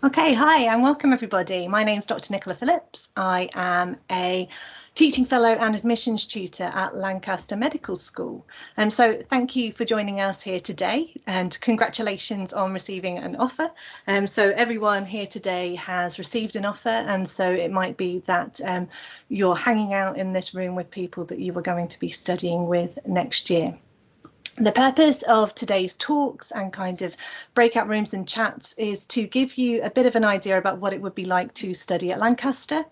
Okay, hi and welcome everybody. My name's Dr. Nicola Phillips. I am a teaching fellow and admissions tutor at Lancaster Medical School. So thank you for joining us here today and congratulations on receiving an offer. So everyone here today has received an offer, and so it might be that you're hanging out in this room with people that you are going to be studying with next year. The purpose of today's talks and kind of breakout rooms and chats is to give you a bit of an idea about what it would be like to study at Lancaster,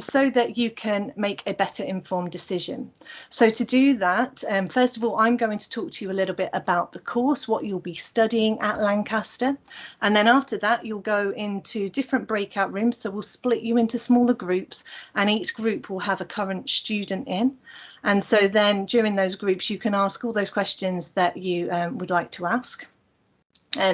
so that you can make a better informed decision. So to do that, first of all, I'm going to talk to you a little bit about the course, what you'll be studying at Lancaster. And then after that, you'll go into different breakout rooms. So we'll split you into smaller groups, and each group will have a current student in. And so then during those groups, you can ask all those questions that you would like to ask.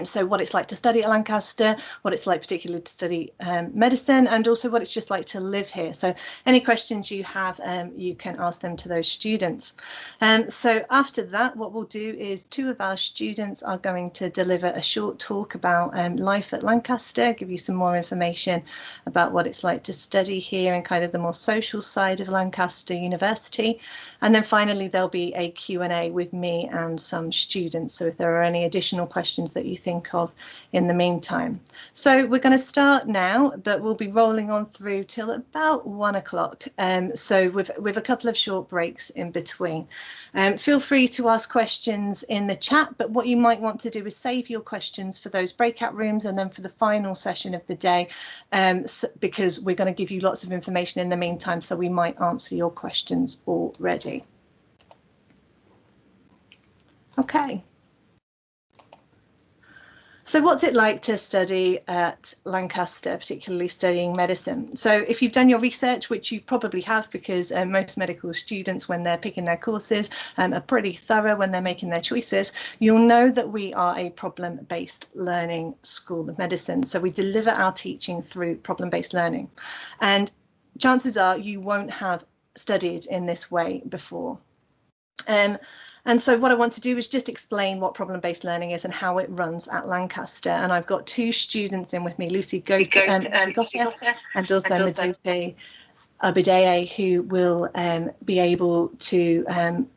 So what it's like to study at Lancaster, what it's like particularly to study medicine, and also what it's just like to live here. So any questions you have, you can ask them to those students. So after that, what we'll do is two of our students are going to deliver a short talk about life at Lancaster, give you some more information about what it's like to study here and kind of the more social side of Lancaster University. And then finally, there'll be a Q&A with me and some students. So if there are any additional questions that you think of in the meantime. So we're going to start now, but we'll be rolling on through till about 1 o'clock. So with a couple of short breaks in between. Feel free to ask questions in the chat, but what you might want to do is save your questions for those breakout rooms and then for the final session of the day, because we're going to give you lots of information in the meantime, so we might answer your questions already. Okay. So what's it like to study at Lancaster, particularly studying medicine? So if you've done your research, which you probably have, because most medical students, when they're picking their courses, are pretty thorough when they're making their choices, you'll know that we are a problem-based learning school of medicine. So we deliver our teaching through problem-based learning. And chances are you won't have studied in this way before. And so what I want to do is just explain what problem-based learning is and how it runs at Lancaster. And I've got two students in with me, Lucy Gotter and also Madupe Abideye, who will be able to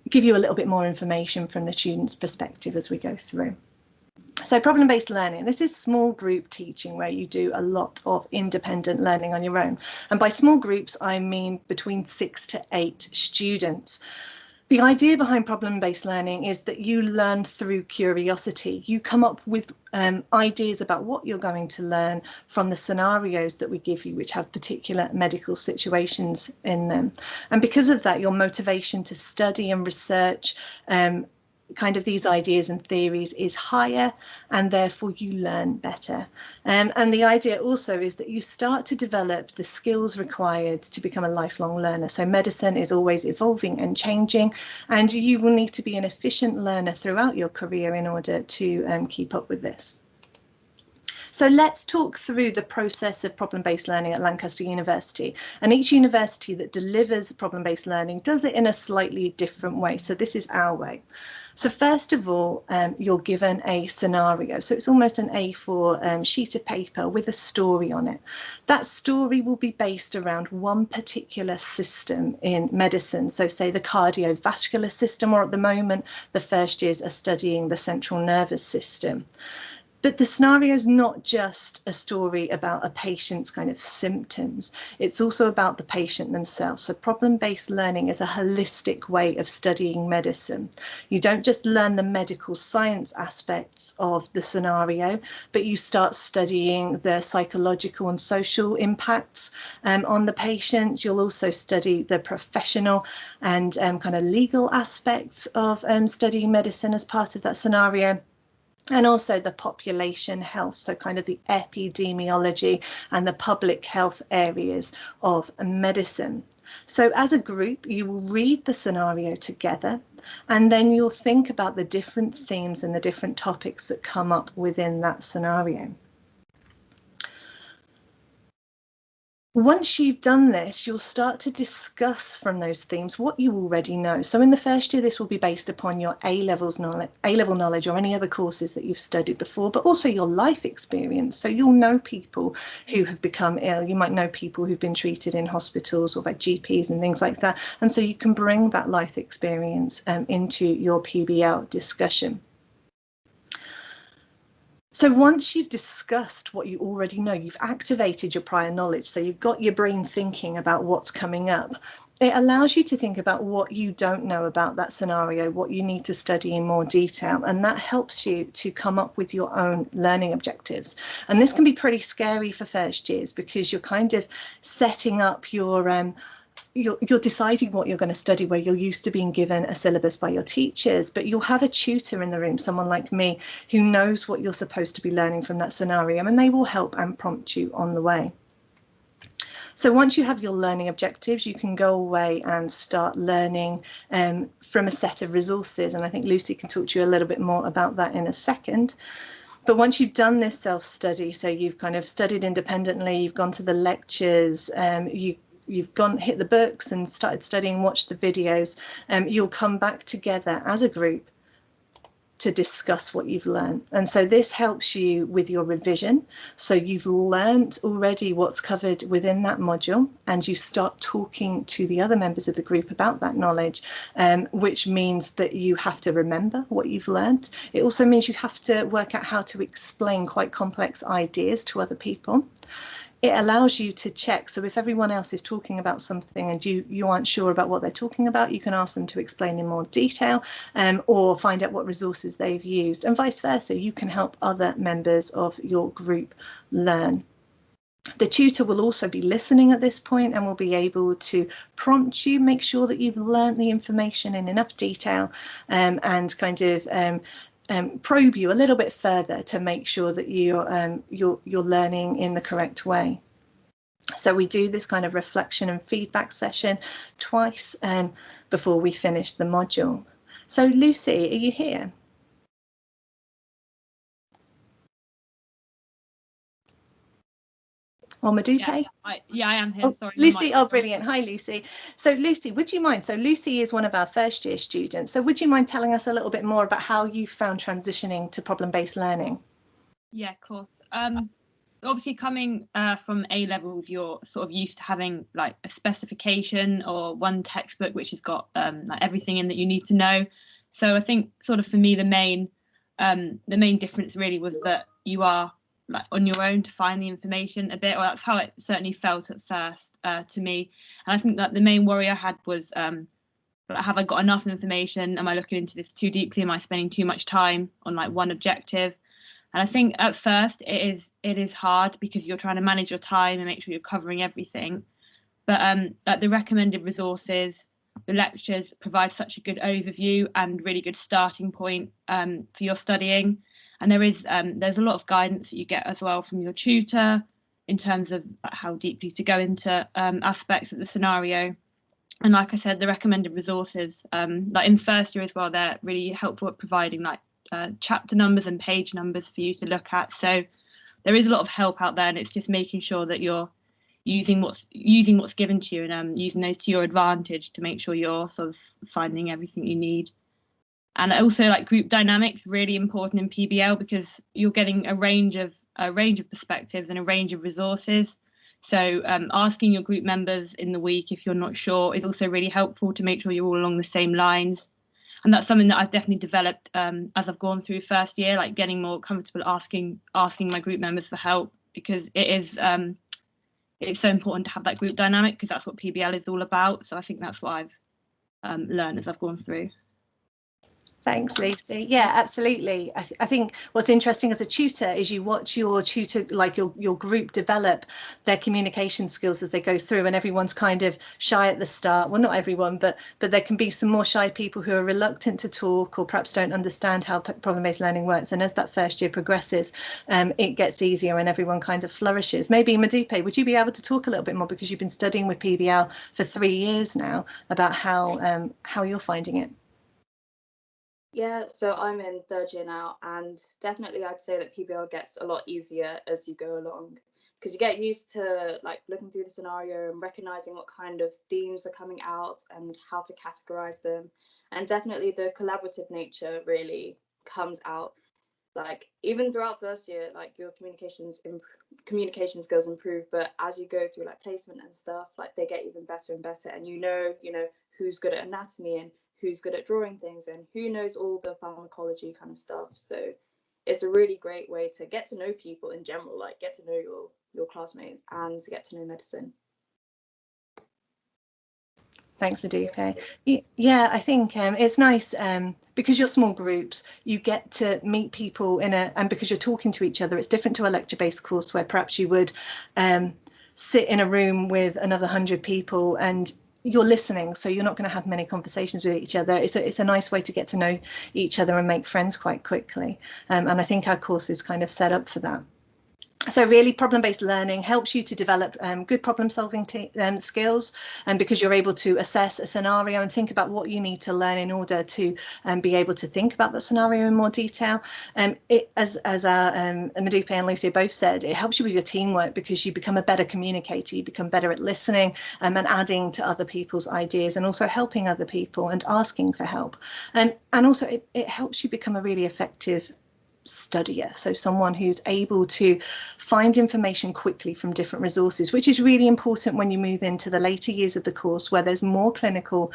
give you a little bit more information from the student's perspective as we go through. So problem-based learning, this is small group teaching where you do a lot of independent learning on your own. And by small groups, I mean between 6 to 8 students. The idea behind problem-based learning is that you learn through curiosity. You come up with ideas about what you're going to learn from the scenarios that we give you, which have particular medical situations in them. And because of that, your motivation to study and research kind of these ideas and theories is higher, and therefore you learn better. And the idea also is that you start to develop the skills required to become a lifelong learner. So medicine is always evolving and changing, and you will need to be an efficient learner throughout your career in order to keep up with this. So let's talk through the process of problem-based learning at Lancaster University. And each university that delivers problem-based learning does it in a slightly different way. So this is our way. So first of all, you're given a scenario. So it's almost an A4 sheet of paper with a story on it. That story will be based around one particular system in medicine. So say the cardiovascular system, or at the moment, the first years are studying the central nervous system. But the scenario is not just a story about a patient's kind of symptoms. It's also about the patient themselves. So problem-based learning is a holistic way of studying medicine. You don't just learn the medical science aspects of the scenario, but you start studying the psychological and social impacts on the patient. You'll also study the professional and kind of legal aspects of studying medicine as part of that scenario. And also the population health, so kind of the epidemiology and the public health areas of medicine. So as a group, you will read the scenario together, and then you'll think about the different themes and the different topics that come up within that scenario. Once you've done this, you'll start to discuss from those themes what you already know. So in the first year, this will be based upon your A-level knowledge or any other courses that you've studied before, but also your life experience. So you'll know people who have become ill. You might know people who've been treated in hospitals or by GPs and things like that. And so you can bring that life experience into your PBL discussion. So once you've discussed what you already know, you've activated your prior knowledge, so you've got your brain thinking about what's coming up. It allows you to think about what you don't know about that scenario, what you need to study in more detail, and that helps you to come up with your own learning objectives. And this can be pretty scary for first years because you're kind of setting up you're deciding what you're going to study, where you're used to being given a syllabus by your teachers, but you'll have a tutor in the room, someone like me, who knows what you're supposed to be learning from that scenario, and they will help and prompt you on the way. So once you have your learning objectives, you can go away and start learning from a set of resources. And I think Lucy can talk to you a little bit more about that in a second. But once you've done this self-study, so you've kind of studied independently, you've gone to the lectures, you've hit the books and started studying, watched the videos, you'll come back together as a group to discuss what you've learned. And so this helps you with your revision. So you've learned already what's covered within that module, and you start talking to the other members of the group about that knowledge, which means that you have to remember what you've learned. It also means you have to work out how to explain quite complex ideas to other people. It allows you to check. So if everyone else is talking about something and you aren't sure about what they're talking about, you can ask them to explain in more detail, or find out what resources they've used, and vice versa. You can help other members of your group learn. The tutor will also be listening at this point and will be able to prompt you, make sure that you've learned the information in enough detail, and kind of probe you a little bit further to make sure that you're learning in the correct way. So we do this kind of reflection and feedback session twice before we finish the module. So Lucy, are you here? Or Madupe? Yeah, I am here. Oh, sorry, Lucy. Oh, brilliant. Hi, Lucy. So Lucy, would you mind? So Lucy is one of our first year students. So would you mind telling us a little bit more about how you found transitioning to problem-based learning? Yeah, of course. Obviously coming from A levels, you're sort of used to having like a specification or one textbook which has got like everything in that you need to know. So I think sort of for me the main difference really was that you are like on your own to find the information a bit, or that's how it certainly felt at first to me. And I think that the main worry I had was have I got enough information? Am I looking into this too deeply? Am I spending too much time on like one objective? And I think at first it is hard because you're trying to manage your time and make sure you're covering everything. But the recommended resources, the lectures provide such a good overview and really good starting point for your studying. And there's a lot of guidance that you get as well from your tutor in terms of how deeply to go into aspects of the scenario. And like I said, the recommended resources, like in first year as well, they're really helpful at providing like chapter numbers and page numbers for you to look at. So there is a lot of help out there, and it's just making sure that you're using what's given to you and using those to your advantage to make sure you're sort of finding everything you need. And also like group dynamics, really important in PBL because you're getting a range of perspectives and a range of resources. So asking your group members in the week if you're not sure is also really helpful to make sure you're all along the same lines. And that's something that I've definitely developed as I've gone through first year, like getting more comfortable asking my group members for help, because it's so important to have that group dynamic, because that's what PBL is all about. So I think that's what I've learned as I've gone through. Thanks, Lucy. Yeah, absolutely. I think what's interesting as a tutor is you watch your tutor, like your group, develop their communication skills as they go through, and everyone's kind of shy at the start. Well, not everyone, but there can be some more shy people who are reluctant to talk or perhaps don't understand how problem-based learning works. And as that first year progresses, it gets easier and everyone kind of flourishes. Maybe Madupe, would you be able to talk a little bit more, because you've been studying with PBL for 3 years now, about how you're finding it? Yeah, so I'm in third year now, and definitely I'd say that PBL gets a lot easier as you go along. because you get used to like looking through the scenario and recognizing what kind of themes are coming out and how to categorize them. And definitely the collaborative nature really comes out. Like even throughout first year, like your communication skills improve, but as you go through like placement and stuff, like they get even better and better, and you know who's good at anatomy and who's good at drawing things and who knows all the pharmacology kind of stuff. So it's a really great way to get to know people in general, like get to know your classmates and to get to know medicine. Thanks, Madupe. Yeah, I think it's nice because you're small groups, you get to meet people and because you're talking to each other, it's different to a lecture-based course where perhaps you would sit in a room with another 100 people and you're listening, so you're not going to have many conversations with each other. It's a nice way to get to know each other and make friends quite quickly. And I think our course is kind of set up for that. So really problem-based learning helps you to develop good problem-solving skills, and because you're able to assess a scenario and think about what you need to learn in order to be able to think about the scenario in more detail. As our Madupe and Lucia both said, it helps you with your teamwork because you become a better communicator, you become better at listening and adding to other people's ideas and also helping other people and asking for help. And also it helps you become a really effective studier, so someone who's able to find information quickly from different resources, which is really important when you move into the later years of the course where there's more clinical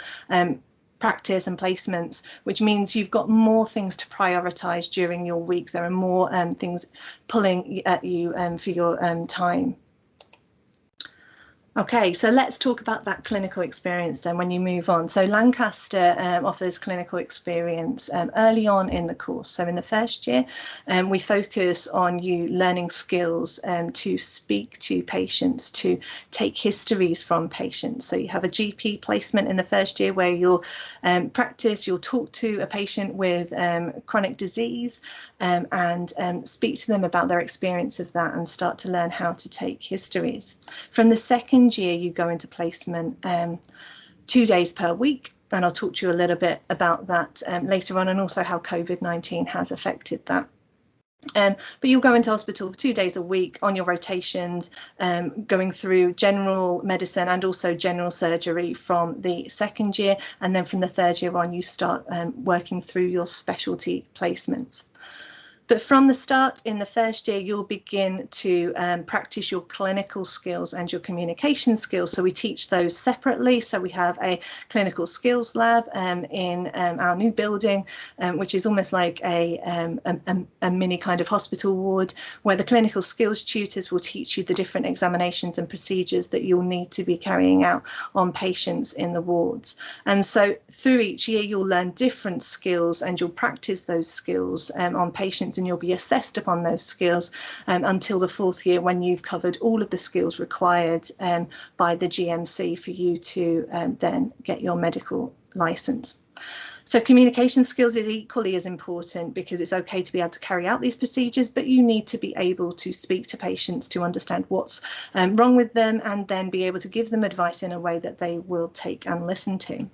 practice and placements, which means you've got more things to prioritize during your week. There are more things pulling at you for your time. Okay, so let's talk about that clinical experience then when you move on. So Lancaster offers clinical experience early on in the course. So in the first year, we focus on you learning skills to speak to patients, to take histories from patients. So you have a GP placement in the first year where you'll practice, you'll talk to a patient with chronic disease and speak to them about their experience of that and start to learn how to take histories. From the second year, you go into placement 2 days per week, and I'll talk to you a little bit about that later on, and also how COVID-19 has affected that. But you'll go into hospital 2 days a week on your rotations, going through general medicine and also general surgery from the second year, and then from the third year on you start working through your specialty placements. But from the start in the first year, you'll begin to practice your clinical skills and your communication skills. So we teach those separately. So we have a clinical skills lab in our new building, which is almost like a mini kind of hospital ward, where the clinical skills tutors will teach you the different examinations and procedures that you'll need to be carrying out on patients in the wards. And so through each year, you'll learn different skills and you'll practice those skills on patients, and you'll be assessed upon those skills until the fourth year, when you've covered all of the skills required by the GMC for you to then get your medical license. So communication skills is equally as important, because it's okay to be able to carry out these procedures, but you need to be able to speak to patients to understand what's wrong with them and then be able to give them advice in a way that they will take and listen to.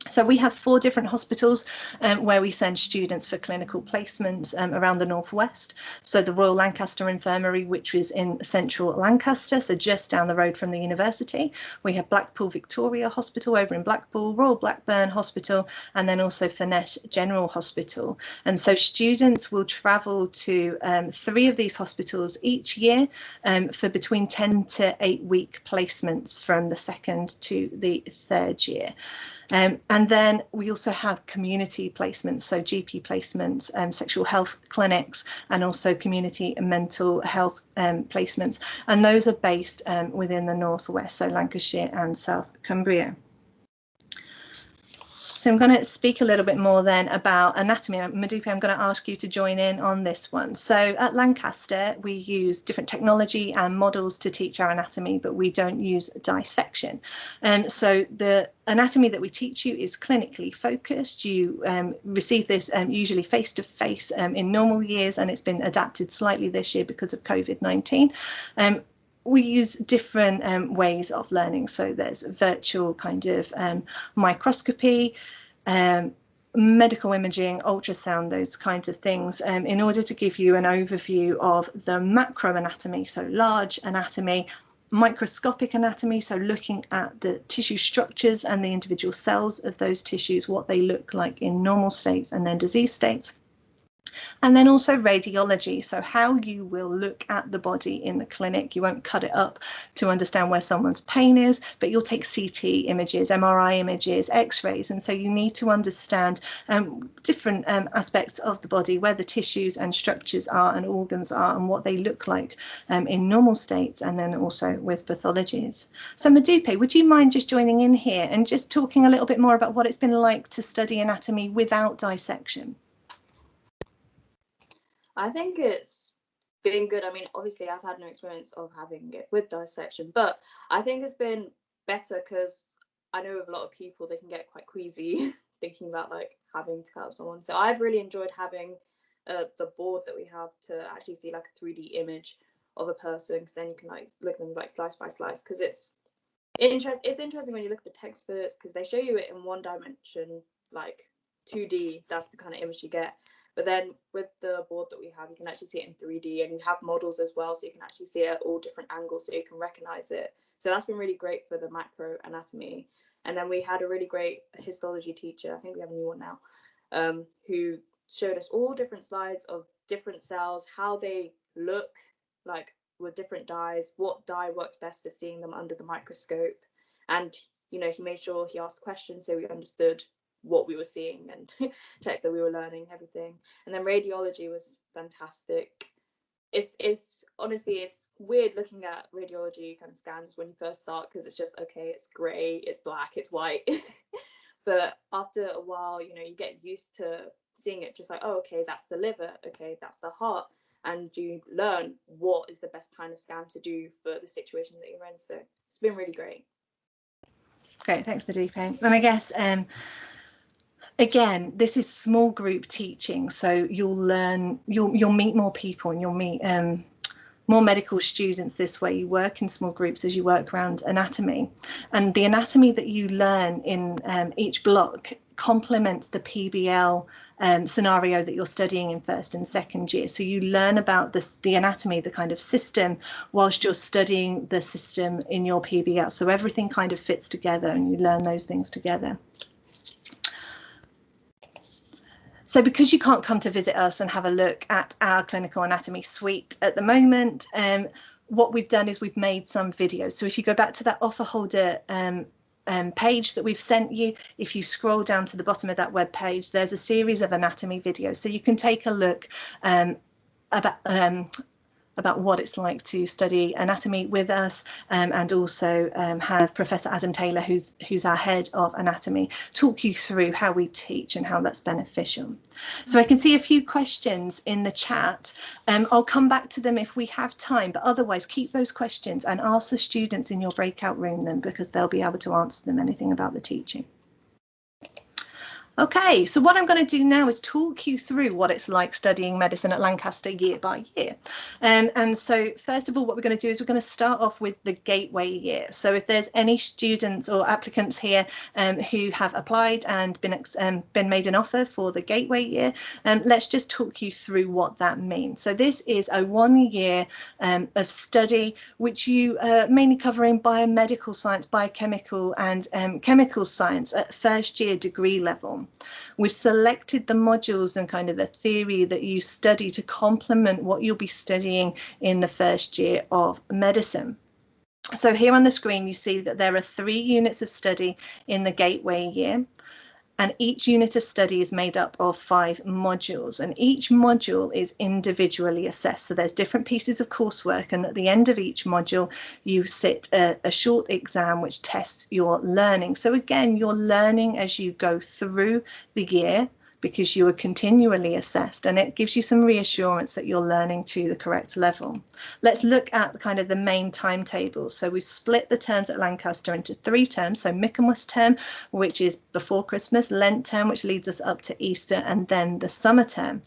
So we have 4 different hospitals where we send students for clinical placements around the northwest. So the Royal Lancaster Infirmary, which is in central Lancaster, so just down the road from the university. We have Blackpool Victoria Hospital over in Blackpool, Royal Blackburn Hospital, and then also Furness General Hospital. And so students will travel to 3 of these hospitals each year for between 10 to 8 week placements from the second to the third year. And then we also have community placements, so GP placements, sexual health clinics, and also community and mental health placements. And those are based within the northwest, so Lancashire and South Cumbria. So I'm going to speak a little bit more then about anatomy. Madupe, I'm going to ask you to join in on this one. So at Lancaster, we use different technology and models to teach our anatomy, but we don't use dissection. So the anatomy that we teach you is clinically focused. You receive this usually face-to-face in normal years, and it's been adapted slightly this year because of COVID-19. We use different ways of learning. So there's virtual kind of microscopy, medical imaging, ultrasound, those kinds of things, in order to give you an overview of the macro anatomy, so large anatomy, microscopic anatomy, so looking at the tissue structures and the individual cells of those tissues, what they look like in normal states and then disease states. And then also radiology, so how you will look at the body in the clinic. You won't cut it up to understand where someone's pain is, but you'll take CT images, MRI images, x-rays, and so you need to understand different aspects of the body, where the tissues and structures are and organs are and what they look like in normal states, and then also with pathologies. So Modupe, would you mind just joining in here and just talking a little bit more about what it's been like to study anatomy without dissection? I think it's been good. I mean, obviously, I've had no experience of having it with dissection, but I think it's been better because I know with a lot of people, they can get quite queasy thinking about like having to cut up someone. So I've really enjoyed having the board that we have to actually see like a 3D image of a person, because then you can like look at them like slice by slice, because it's interesting when you look at the textbooks, because they show you it in one dimension, like 2D, that's the kind of image you get. But then with the board that we have, you can actually see it in 3D, and you have models as well, so you can actually see it at all different angles, so you can recognize it. So that's been really great for the macro anatomy. And then we had a really great histology teacher, I think we have a new one now, who showed us all different slides of different cells, how they look like with different dyes, what dye works best for seeing them under the microscope. And, you know, he made sure he asked questions so we understood what we were seeing and checked that we were learning everything. And then radiology was fantastic. It's honestly, it's weird looking at radiology kind of scans when you first start, because it's just, okay, it's grey, it's black, it's white. But after a while, you know, you get used to seeing it just like, oh, okay, that's the liver, okay, that's the heart, and you learn what is the best kind of scan to do for the situation that you're in. So it's been really great. Great, thanks, Modupe. And I guess again, this is small group teaching, so you'll learn, you'll meet more people, and you'll meet more medical students this way. You work in small groups as you work around anatomy, and the anatomy that you learn in each block complements the PBL scenario that you're studying in first and second year. So you learn about the anatomy, the kind of system, whilst you're studying the system in your PBL. So everything kind of fits together, and you learn those things together. So because you can't come to visit us and have a look at our clinical anatomy suite at the moment, what we've done is we've made some videos. So if you go back to that offer holder page that we've sent you, if you scroll down to the bottom of that web page, there's a series of anatomy videos. So you can take a look about what it's like to study anatomy with us, and also have Professor Adam Taylor, who's our head of anatomy, talk you through how we teach and how that's beneficial. So I can see a few questions in the chat. I'll come back to them if we have time, but otherwise keep those questions and ask the students in your breakout room them, because they'll be able to answer them anything about the teaching. Okay, so what I'm going to do now is talk you through what it's like studying medicine at Lancaster year by year. And so first of all, what we're going to do is we're going to start off with the gateway year. So if there's any students or applicants here who have applied and been made an offer for the gateway year, let's just talk you through what that means. So this is a 1 year of study, which you mainly covering biomedical science, biochemical and chemical science at first year degree level. We've selected the modules and kind of the theory that you study to complement what you'll be studying in the first year of medicine. So here on the screen, you see that there are 3 units of study in the gateway year, and each unit of study is made up of 5 modules, and each module is individually assessed. So there's different pieces of coursework, and at the end of each module you sit a short exam which tests your learning. So again, you're learning as you go through the year, because you are continually assessed, and it gives you some reassurance that you're learning to the correct level. Let's look at kind of the main timetables. So we've split the terms at Lancaster into 3 terms. So Michaelmas term, which is before Christmas, Lent term, which leads us up to Easter, and then the summer term.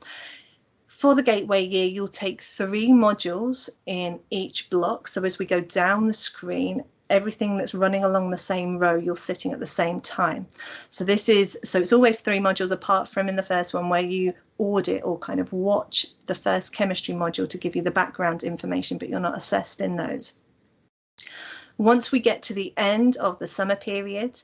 For the gateway year, you'll take 3 modules in each block. So as we go down the screen, everything that's running along the same row, you're sitting at the same time. So it's always 3 modules, apart from in the first one where you audit or kind of watch the first chemistry module to give you the background information, but you're not assessed in those. Once we get to the end of the summer period,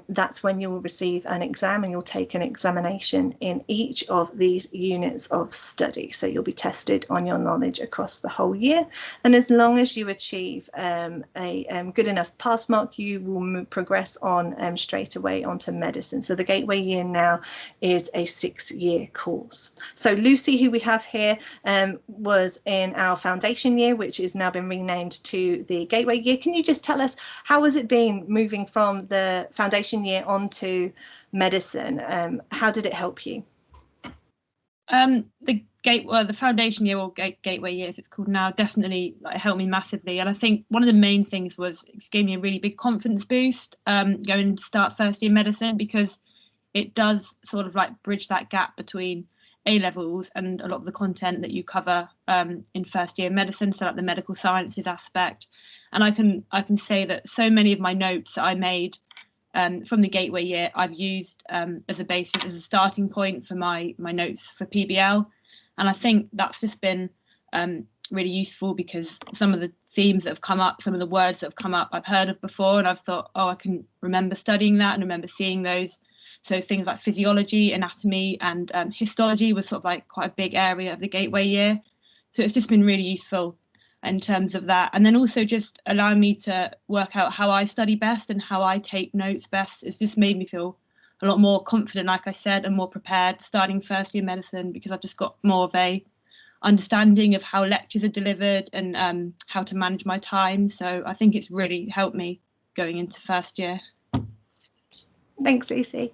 that's when you will receive an exam, and you'll take an examination in each of these units of study. So you'll be tested on your knowledge across the whole year. And as long as you achieve a good enough pass mark, you will progress on straight away onto medicine. So the Gateway year now is a 6-year course. So Lucy, who we have here, was in our foundation year, which has now been renamed to the Gateway year. Can you just tell us, how has it been moving from the foundation year onto medicine? How did it help you? The foundation year, or Gateway year as it's called now, definitely helped me massively. And I think one of the main things was it just gave me a really big confidence boost going to start first year medicine, because it does sort of bridge that gap between A levels and a lot of the content that you cover in first year medicine, so the medical sciences aspect. And I can say that so many of my notes that I made from the Gateway year, I've used as a basis, as a starting point for my notes for PBL. And I think that's just been really useful, because some of the themes that have come up, some of the words that have come up, I've heard of before, and I've thought, oh, I can remember studying that and remember seeing those. So things like physiology, anatomy, and histology was sort of quite a big area of the Gateway year. So it's just been really useful in terms of that. And then also just allowing me to work out how I study best and how I take notes best. It's just made me feel a lot more confident, like I said, and more prepared starting first year medicine, because I've just got more of a understanding of how lectures are delivered and how to manage my time. So I think it's really helped me going into first year. Thanks, Lucy.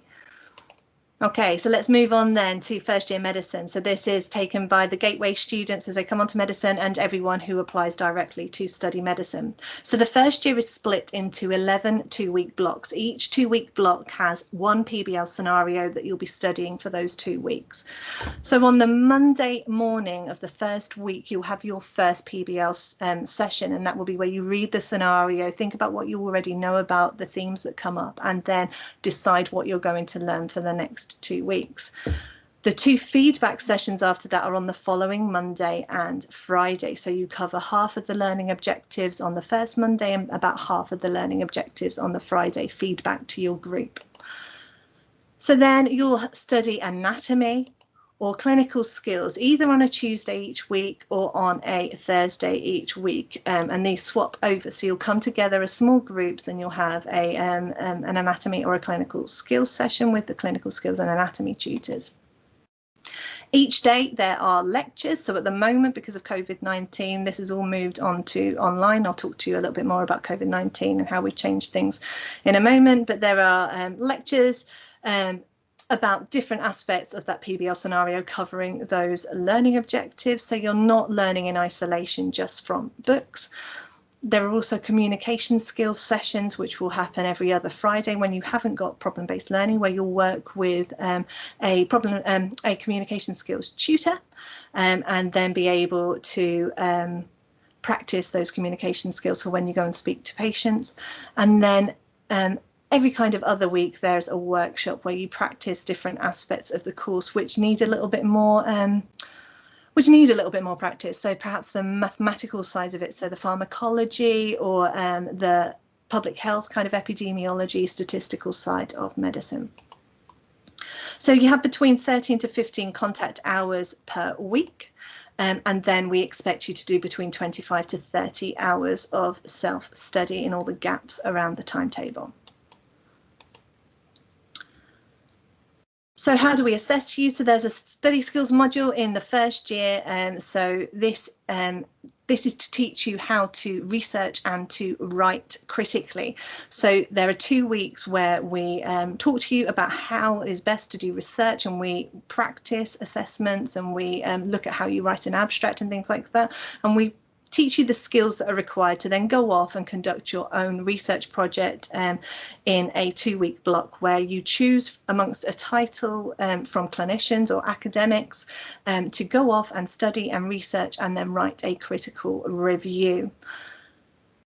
Okay, so let's move on then to first year medicine. So this is taken by the Gateway students as they come onto medicine, and everyone who applies directly to study medicine. So the first year is split into 11 2-week blocks. Each 2-week block has one PBL scenario that you'll be studying for those 2 weeks. So on the Monday morning of the first week, you'll have your first PBL session, and that will be where you read the scenario, think about what you already know about the themes that come up, and then decide what you're going to learn for the next 2 weeks. The 2 feedback sessions after that are on the following Monday and Friday. So you cover half of the learning objectives on the first Monday and about half of the learning objectives on the Friday, feedback to your group. So then you'll study anatomy or clinical skills, either on a Tuesday each week or on a Thursday each week, and these swap over. So you'll come together as small groups, and you'll have an anatomy or a clinical skills session with the clinical skills and anatomy tutors. Each day there are lectures. So at the moment, because of COVID-19, this has all moved on to online. I'll talk to you a little bit more about COVID-19 and how we've changed things in a moment, but there are lectures about different aspects of that PBL scenario, covering those learning objectives. So you're not learning in isolation just from books. There are also communication skills sessions, which will happen every other Friday when you haven't got problem-based learning, where you'll work with a communication skills tutor, and then be able to practice those communication skills for when you go and speak to patients. And then every kind of other week, there's a workshop where you practice different aspects of the course which need a little bit more practice. So perhaps the mathematical side of it, so the pharmacology or the public health kind of epidemiology, statistical side of medicine. So you have between 13 to 15 contact hours per week. And then we expect you to do between 25 to 30 hours of self-study in all the gaps around the timetable. So how do we assess you? So there's a study skills module in the first year. So this is to teach you how to research and to write critically. So there are 2 weeks where we talk to you about how is best to do research, and we practice assessments, and we look at how you write an abstract and things like that. And we teach you the skills that are required to then go off and conduct your own research project in a 2-week block, where you choose amongst a title from clinicians or academics to go off and study and research and then write a critical review.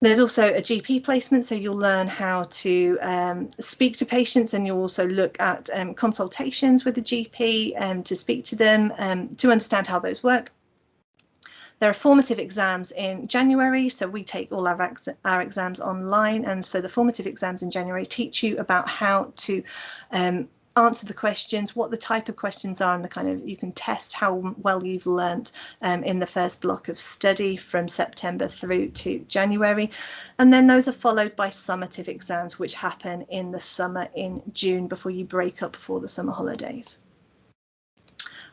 There's also a GP placement, so you'll learn how to speak to patients, and you'll also look at consultations with the GP to speak to them to understand how those work. There are formative exams in January, so we take all our exams online, and so the formative exams in January teach you about how to answer the questions, what the type of questions are, and the kind of, you can test how well you've learnt in the first block of study from September through to January. And then those are followed by summative exams, which happen in the summer in June before you break up for the summer holidays.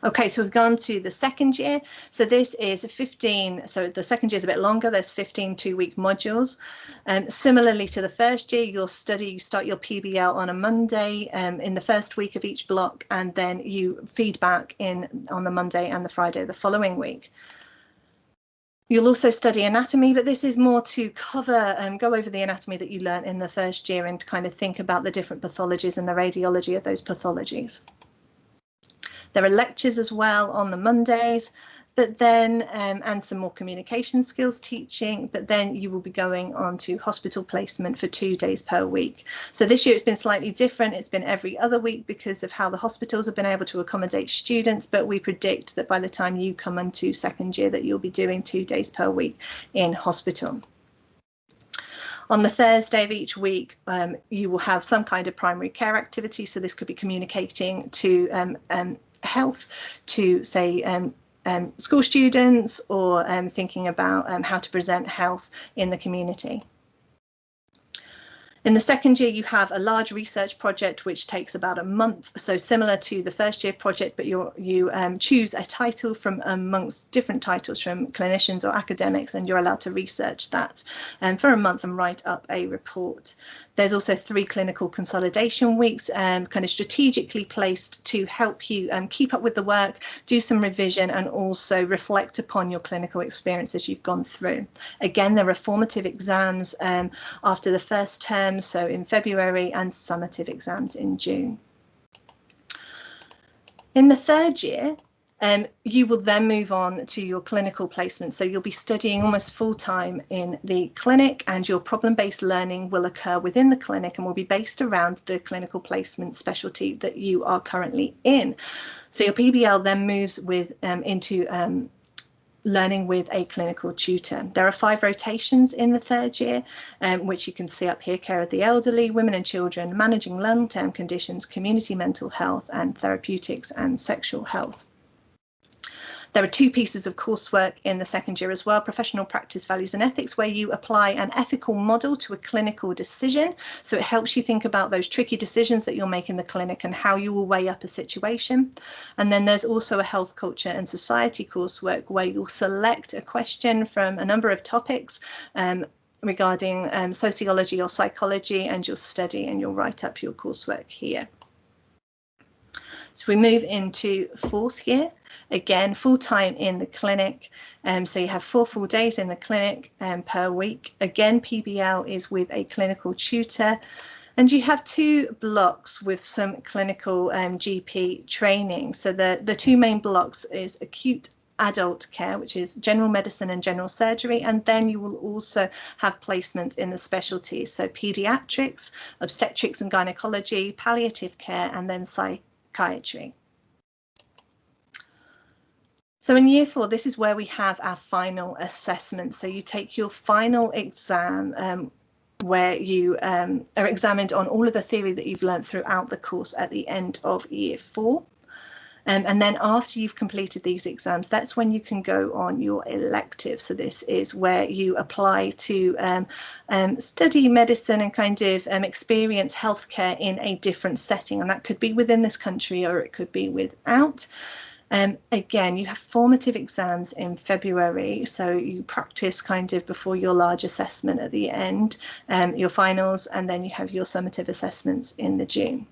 Okay, so we've gone to the second year. So this is 15, so the second year is a bit longer. There's 15 two-week modules. Similarly to the first year, you start your PBL on a Monday in the first week of each block, and then you feed back on the Monday and the Friday the following week. You'll also study anatomy, but this is more to cover and go over the anatomy that you learnt in the first year and kind of think about the different pathologies and the radiology of those pathologies. There are lectures as well on the Mondays, but then and some more communication skills teaching, but then you will be going on to hospital placement for 2 days per week. So this year it's been slightly different. It's been every other week because of how the hospitals have been able to accommodate students, but we predict that by the time you come into second year that you'll be doing 2 days per week in hospital. On the Thursday of each week, you will have some kind of primary care activity. So this could be communicating to health, to say school students, or thinking about how to present health in the community. In the second year, you have a large research project which takes about a month, so similar to the first year project, but you choose a title from amongst different titles from clinicians or academics, and you're allowed to research that for a month and write up a report. There's also 3 clinical consolidation weeks, kind of strategically placed to help you keep up with the work, do some revision, and also reflect upon your clinical experience as you've gone through. Again, there are formative exams after the first term, so in February, and summative exams in June. In the third year, you will then move on to your clinical placement. So you'll be studying almost full-time in the clinic, and your problem-based learning will occur within the clinic and will be based around the clinical placement specialty that you are currently in. So your PBL then moves into learning with a clinical tutor. There are 5 rotations in the third year, which you can see up here: care of the elderly, women and children, managing long-term conditions, community mental health, and therapeutics and sexual health. There are 2 pieces of coursework in the second year as well: professional practice, values and ethics, where you apply an ethical model to a clinical decision. So it helps you think about those tricky decisions that you'll make in the clinic and how you will weigh up a situation. And then there's also a health, culture and society coursework where you'll select a question from a number of topics regarding sociology or psychology, and you'll study and you'll write up your coursework here. So we move into 4th year, again full-time in the clinic, so you have 4 full days in the clinic per week. Again, PBL is with a clinical tutor, and you have 2 blocks with some clinical GP training. So the 2 main blocks is acute adult care, which is general medicine and general surgery, and then you will also have placements in the specialties, so pediatrics, obstetrics and gynecology, palliative care, and then psychiatry. So in year 4, this is where we have our final assessment. So you take your final exam where you are examined on all of the theory that you've learned throughout the course at the end of year 4. And then after you've completed these exams, that's when you can go on your elective. So this is where you apply to study medicine and kind of experience healthcare in a different setting. And that could be within this country or it could be without. Again, you have formative exams in February, so you practice kind of before your large assessment at the end, your finals, and then you have your summative assessments in the June.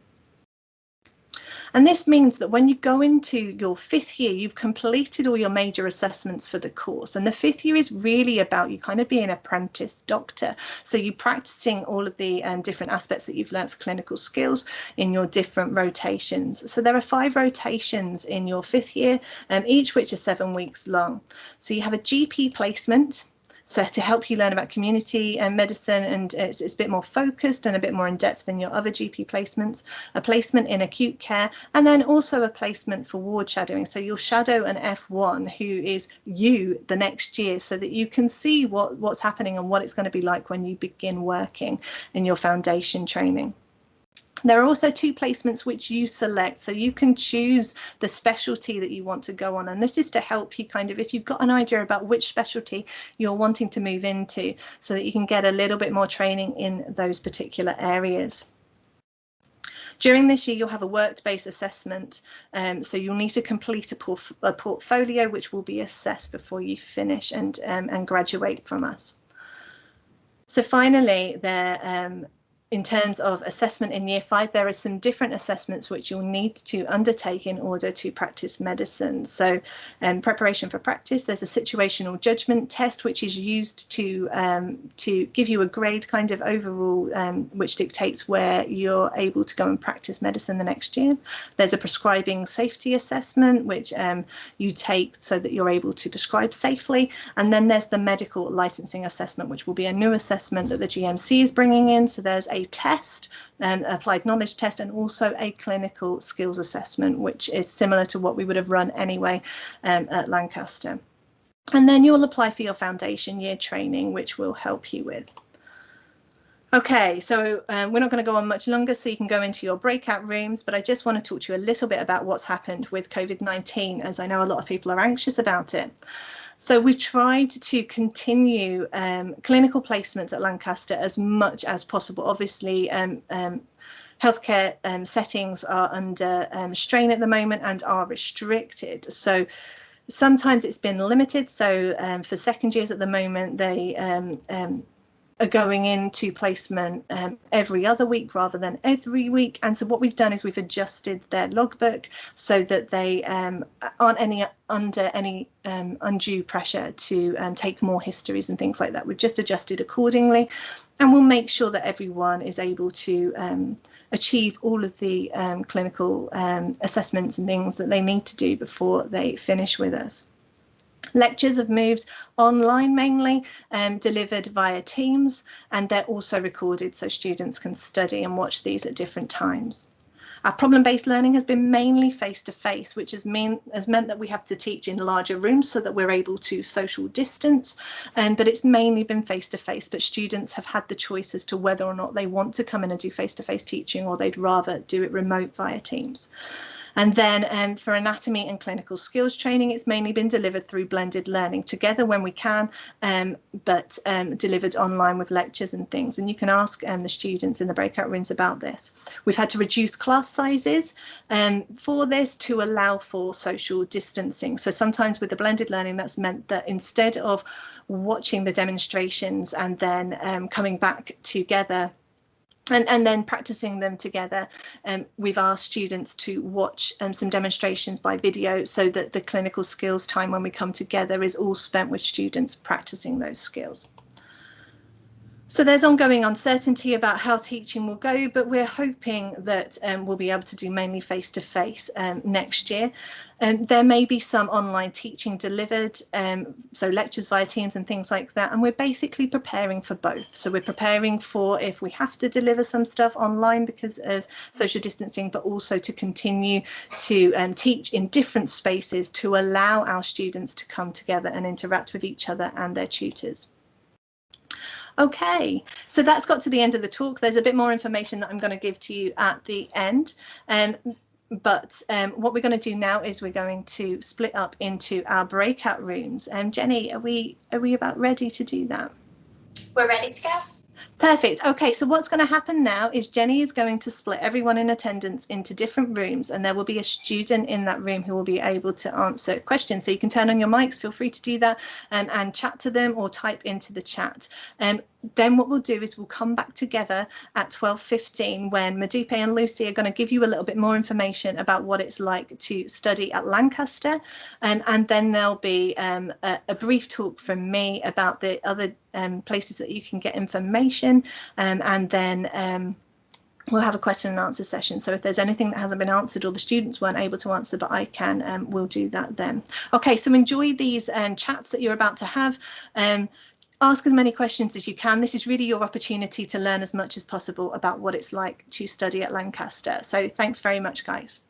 And this means that when you go into your 5th year, you've completed all your major assessments for the course. And the 5th year is really about you kind of being an apprentice doctor. So you're practicing all of the different aspects that you've learned for clinical skills in your different rotations. So there are 5 rotations in your 5th year, each which is 7 weeks long. So you have a GP placement. So to help you learn about community and medicine, and it's a bit more focused and a bit more in depth than your other GP placements, a placement in acute care, and then also a placement for ward shadowing. So you'll shadow an F1 who is you the next year, so that you can see what's happening and what it's going to be like when you begin working in your foundation training. There are also 2 placements which you select, so you can choose the specialty that you want to go on, and this is to help you kind of, if you've got an idea about which specialty you're wanting to move into, so that you can get a little bit more training in those particular areas. During this year, you'll have a work-based assessment, so you'll need to complete a portfolio which will be assessed before you finish and graduate from us. So finally, in terms of assessment in year 5, there are some different assessments which you'll need to undertake in order to practice medicine. So preparation for practice, there's a situational judgment test which is used to give you a grade kind of overall, which dictates where you're able to go and practice medicine the next year. There's a prescribing safety assessment which you take so that you're able to prescribe safely, and then there's the medical licensing assessment, which will be a new assessment that the GMC is bringing in. So there's a test, applied knowledge test, and also a clinical skills assessment, which is similar to what we would have run anyway at Lancaster. And then you'll apply for your foundation year training, which we'll help you with. Okay, so we're not going to go on much longer, so you can go into your breakout rooms, but I just want to talk to you a little bit about what's happened with COVID-19, as I know a lot of people are anxious about it. So we've tried to continue clinical placements at Lancaster as much as possible. Obviously, healthcare settings are under strain at the moment and are restricted. So sometimes it's been limited. So for second years at the moment, they are going into placement every other week rather than every week. And so what we've done is we've adjusted their logbook so that they aren't under any undue pressure to take more histories and things like that. We've just adjusted accordingly, and we'll make sure that everyone is able to achieve all of the clinical assessments and things that they need to do before they finish with us. Lectures have moved online mainly, delivered via Teams, and they're also recorded so students can study and watch these at different times. Our problem-based learning has been mainly face-to-face, which has meant that we have to teach in larger rooms so that we're able to social distance, but it's mainly been face-to-face, but students have had the choice as to whether or not they want to come in and do face-to-face teaching, or they'd rather do it remote via Teams. And then for anatomy and clinical skills training, it's mainly been delivered through blended learning, together when we can, but delivered online with lectures and things. And you can ask the students in the breakout rooms about this. We've had to reduce class sizes for this to allow for social distancing. So sometimes with the blended learning, that's meant that instead of watching the demonstrations and then coming back together and then practicing them together, we've asked students to watch some demonstrations by video, so that the clinical skills time when we come together is all spent with students practicing those skills. So there's ongoing uncertainty about how teaching will go, but we're hoping that we'll be able to do mainly face-to-face next year. There may be some online teaching delivered, so lectures via Teams and things like that, and we're basically preparing for both. So we're preparing for if we have to deliver some stuff online because of social distancing, but also to continue to teach in different spaces to allow our students to come together and interact with each other and their tutors. Okay, so that's got to the end of the talk. There's a bit more information that I'm going to give to you at the end. But what we're going to do now is we're going to split up into our breakout rooms. Jenny, are we about ready to do that? We're ready to go. Perfect. Okay, so what's going to happen now is Jenny is going to split everyone in attendance into different rooms, and there will be a student in that room who will be able to answer questions. So you can turn on your mics, feel free to do that, and chat to them or type into the chat. Then what we'll do is we'll come back together at 12:15 when Madupe and Lucy are going to give you a little bit more information about what it's like to study at Lancaster, and then there'll be a brief talk from me about the other places that you can get information, and then we'll have a question and answer session. So if there's anything that hasn't been answered or the students weren't able to answer but I can, we'll do that then. Okay, so enjoy these chats that you're about to have. ask as many questions as you can. This is really your opportunity to learn as much as possible about what it's like to study at Lancaster. So thanks very much, guys.